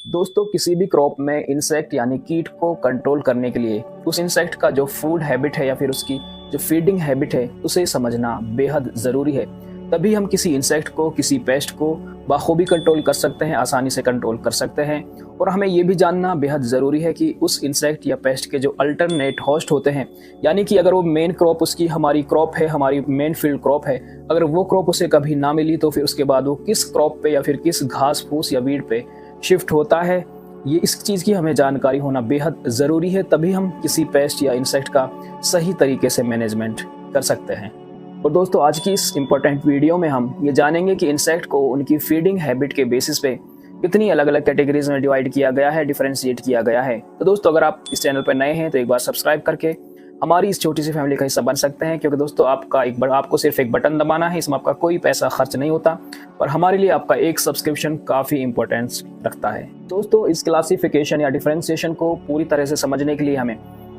दोस्तों किसी भी क्रॉप में इंसेक्ट यानी कीट को कंट्रोल करने के लिए उस इंसेक्ट का जो फूड हैबिट है या फिर उसकी जो फीडिंग हैबिट है उसे समझना बेहद ज़रूरी है। तभी हम किसी इंसेक्ट को, किसी पेस्ट को बखूबी कंट्रोल कर सकते हैं, आसानी से कंट्रोल कर सकते हैं। और हमें ये भी जानना बेहद ज़रूरी है कि उस इंसेक्ट या पेस्ट के जो अल्टरनेट होस्ट होते हैं, यानी कि अगर वो मेन क्रॉप उसकी हमारी क्रॉप है, हमारी मेन फील्ड क्रॉप है, अगर वो क्रॉप उसे कभी ना मिली तो फिर उसके बाद वो किस क्रॉप पे या फिर किस घास फूस या वीड पे शिफ्ट होता है, ये इस चीज़ की हमें जानकारी होना बेहद ज़रूरी है। तभी हम किसी पेस्ट या इंसेक्ट का सही तरीके से मैनेजमेंट कर सकते हैं। और दोस्तों आज की इस इम्पोर्टेंट वीडियो में हम ये जानेंगे कि इंसेक्ट को उनकी फीडिंग हैबिट के बेसिस पे कितनी अलग अलग कैटेगरीज में डिवाइड किया गया है, डिफरेंशिएट किया गया है। तो दोस्तों अगर आप इस चैनल पर नए हैं तो एक बार सब्सक्राइब करके हमारी इस छोटी सी फैमिली का हिस्सा बन सकते हैं, क्योंकि दोस्तों आपको सिर्फ एक बटन दबाना है, इसमें आपका कोई पैसा खर्च नहीं होता और हमारे लिए आपका एक सब्सक्रिप्शन काफ़ी इंपॉर्टेंस रखता है। दोस्तों इस क्लासिफिकेशन या डिफरेंशिएशन को पूरी तरह से समझने के लिए हमें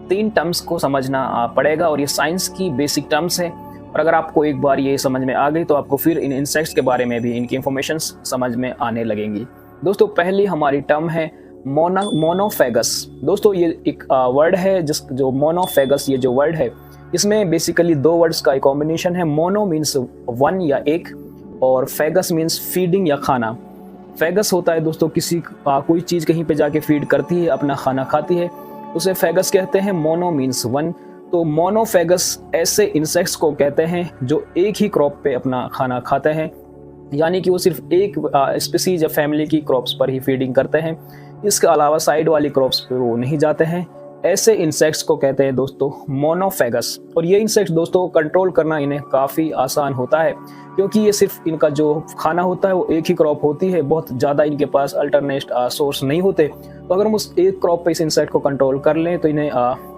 3 टर्म्स को समझना पड़ेगा और ये साइंस की बेसिक टर्म्स है। और अगर आपको एक बार ये समझ में आ गई तो आपको फिर इन इंसेक्ट्स के बारे में भी इनकी इंफॉर्मेशन समझ में आने लगेंगी। दोस्तों पहली हमारी टर्म है मोनोफेगस। दोस्तों ये एक वर्ड है जो मोनोफेगस, ये जो वर्ड है इसमें बेसिकली 2 वर्ड्स का एक कॉम्बिनेशन है। मोनो मीन्स 1 या एक, और फेगस मीन्स फीडिंग या खाना। फेगस होता है दोस्तों कोई चीज़ कहीं पे जाके फीड करती है, अपना खाना खाती है, उसे फेगस कहते हैं। मोनो मीन्स 1, तो मोनोफेगस ऐसे इंसेक्ट्स को कहते हैं जो एक ही क्रॉप पे अपना खाना खाते हैं, यानी कि वो सिर्फ एक स्पीसीज या फैमिली की क्रॉप्स पर ही फीडिंग करते हैं, इसके अलावा साइड वाली क्रॉप्स पर वो नहीं जाते हैं। ऐसे इंसेक्ट्स को कहते हैं दोस्तों मोनोफेगस। और ये इंसेक्ट्स दोस्तों कंट्रोल करना इन्हें काफ़ी आसान होता है, क्योंकि ये सिर्फ इनका जो खाना होता है वो एक ही क्रॉप होती है, बहुत ज़्यादा इनके पास अल्टरनेट सोर्स नहीं होते। तो अगर हम उस एक क्रॉप पे इस इंसेक्ट को कंट्रोल कर लें तो इन्हें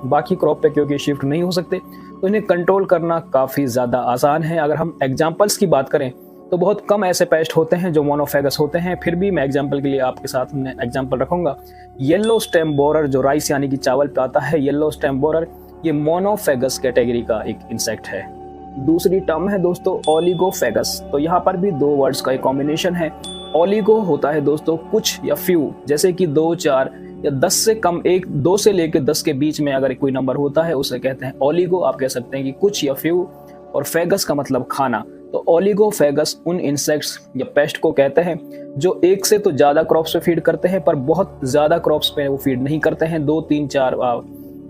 बाकी क्रॉप पे क्योंकि शिफ्ट नहीं हो सकते, तो इन्हें कंट्रोल करना काफ़ी ज़्यादा आसान है। अगर हम एग्जाम्पल्स की बात करें तो बहुत कम ऐसे पेस्ट होते हैं जो मोनोफेगस होते हैं, फिर भी मैं एग्जांपल के लिए आपके साथ में एग्जांपल रखूंगा। येलो स्टेम बोरर जो राइस यानी कि चावल पे आता है, येलो स्टेम बोरर, ये मोनोफेगस कैटेगरी का एक इंसेक्ट है। दूसरी टर्म है दोस्तों ओलिगोफेगस। तो यहाँ पर भी 2 वर्ड्स का एक कॉम्बिनेशन है। ओलिगो होता है दोस्तों कुछ या फ्यू, जैसे कि 2, 4 या 10 से कम, 2 से लेकर 10 के बीच में अगर कोई नंबर होता है उसे कहते हैं ओलिगो। आप कह सकते हैं कि कुछ या फ्यू, और फेगस का मतलब खाना। तो ओलिगोफेगस उन इंसेक्ट्स या पेस्ट को कहते हैं जो एक से तो ज़्यादा क्रॉप्स पे फीड करते हैं, पर बहुत ज़्यादा क्रॉप्स पे वो फीड नहीं करते हैं। 2, 3, 4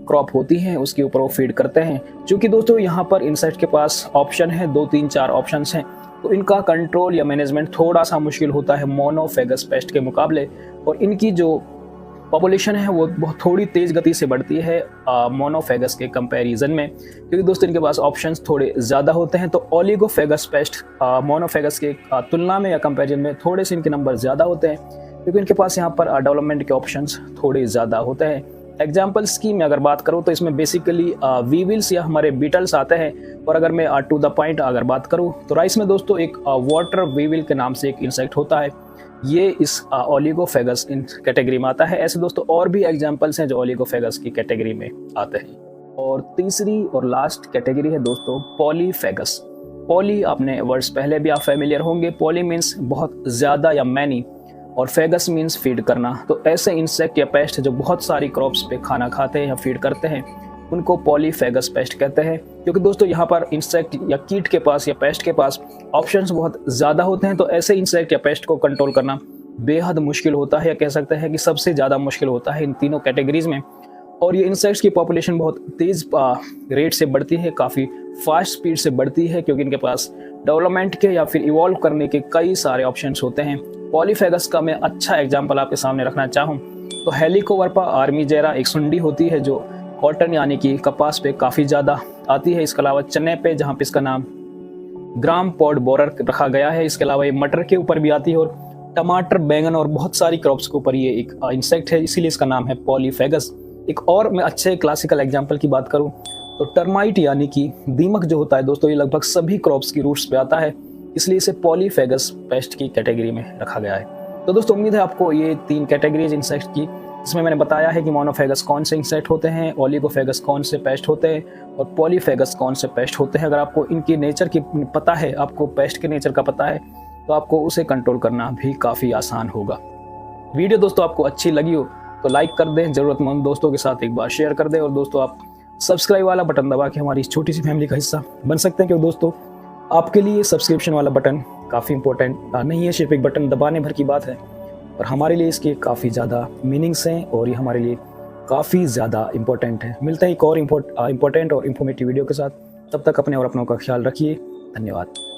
क्रॉप होती हैं उसके ऊपर वो फीड करते हैं। क्योंकि दोस्तों यहाँ पर इंसेक्ट के पास ऑप्शन है, 2, 3, 4 ऑप्शंस हैं, तो इनका कंट्रोल या मैनेजमेंट थोड़ा सा मुश्किल होता है मोनोफेगस पेस्ट के मुकाबले। और इनकी जो पॉपुलेशन है वो बहुत थोड़ी तेज़ गति से बढ़ती है मोनोफेगस के कंपैरिजन में, क्योंकि दोस्तों इनके पास ऑप्शंस थोड़े ज़्यादा होते हैं। तो ओलिगोफेगस पेस्ट मोनोफेगस के तुलना में या कंपैरिजन में थोड़े से इनके नंबर ज़्यादा होते हैं, क्योंकि इनके पास यहाँ पर डेवलपमेंट के ऑप्शंस थोड़े ज़्यादा होते हैं। एग्जाम्पल्स की मैं अगर बात करूँ तो इसमें बेसिकली वीविल्स या हमारे बीटल्स आते हैं। और अगर मैं टू द पॉइंट अगर बात करूँ तो राइस में दोस्तों एक वाटर वीविल के नाम से एक इंसेक्ट होता है, ये इस ओलिगोफेगस इन कैटेगरी में आता है। ऐसे दोस्तों और भी एग्जांपल्स हैं जो ओलिगोफेगस की कैटेगरी में आते हैं। और तीसरी और लास्ट कैटेगरी है दोस्तों पॉलीफेगस। पॉली आपने वर्ड्स पहले भी आप फेमिलियर होंगे। पॉली मीन्स बहुत ज़्यादा या मैनी, और फेगस मीन्स फीड करना। तो ऐसे इंसेक्ट या पेस्ट जो बहुत सारी क्रॉप्स पे खाना खाते हैं या फीड करते हैं उनको पॉलीफेगस पेस्ट कहते हैं। क्योंकि दोस्तों यहाँ पर इंसेक्ट या कीट के पास या पेस्ट के पास ऑप्शंस बहुत ज़्यादा होते हैं, तो ऐसे इंसेक्ट या पेस्ट को कंट्रोल करना बेहद मुश्किल होता है, या कह सकते हैं कि सबसे ज़्यादा मुश्किल होता है इन तीनों कैटेगरीज में। और ये इंसेक्ट्स की पॉपुलेशन बहुत तेज़ रेट से बढ़ती है, काफ़ी फास्ट स्पीड से बढ़ती है, क्योंकि इनके पास डेवलपमेंट के या फिर इवॉल्व करने के कई सारे ऑप्शंस होते हैं। पॉलीफेगस का मैं अच्छा एग्जाम्पल आपके सामने रखना चाहूँ तो हेलिकोवर्पा आर्मीजेरा एक सुंडी होती है जो कॉटन यानी कि कपास पे काफ़ी ज़्यादा आती है। इसके अलावा चने पे, जहाँ पे इसका नाम ग्राम पॉड बोरर रखा गया है। इसके अलावा ये मटर के ऊपर भी आती है, और टमाटर, बैंगन और बहुत सारी क्रॉप्स के ऊपर ये एक इंसेक्ट है, इसीलिए इसका नाम है पॉलीफेगस। एक और मैं अच्छे क्लासिकल एग्जाम्पल की बात करूँ तो टर्माइट यानी कि दीमक जो होता है दोस्तों, ये लगभग सभी क्रॉप्स की रूट्स पे आता है, इसलिए इसे पॉलीफेगस पेस्ट की कैटेगरी में रखा गया है। तो दोस्तों उम्मीद है आपको ये 3 कैटेगरीज इंसेक्ट की, इसमें मैंने बताया है कि मोनोफेगस कौन से इंसेक्ट होते हैं, ओलिगोफेगस कौन से पेस्ट होते हैं, और पॉलीफेगस कौन से पेस्ट होते हैं। अगर आपको इनकी नेचर की पता है, आपको पेस्ट के नेचर का पता है, तो आपको उसे कंट्रोल करना भी काफ़ी आसान होगा। वीडियो दोस्तों आपको अच्छी लगी हो तो लाइक कर दें, ज़रूरतमंद दोस्तों के साथ एक बार शेयर कर दें, और दोस्तों आप सब्सक्राइब वाला बटन दबा के हमारी इस छोटी सी फैमिली का हिस्सा बन सकते हैं। क्योंकि दोस्तों आपके लिए सब्सक्रिप्शन वाला बटन काफ़ी इंपॉर्टेंट नहीं है, सिर्फ एक बटन दबाने भर की बात है, और हमारे लिए इसके काफ़ी ज़्यादा मीनिंग्स हैं और ये हमारे लिए काफ़ी ज़्यादा इंपॉर्टेंट है। मिलता है एक और इंपॉर्टेंट और इन्फॉर्मेटिव वीडियो के साथ। तब तक अपने और अपनों का ख्याल रखिए। धन्यवाद।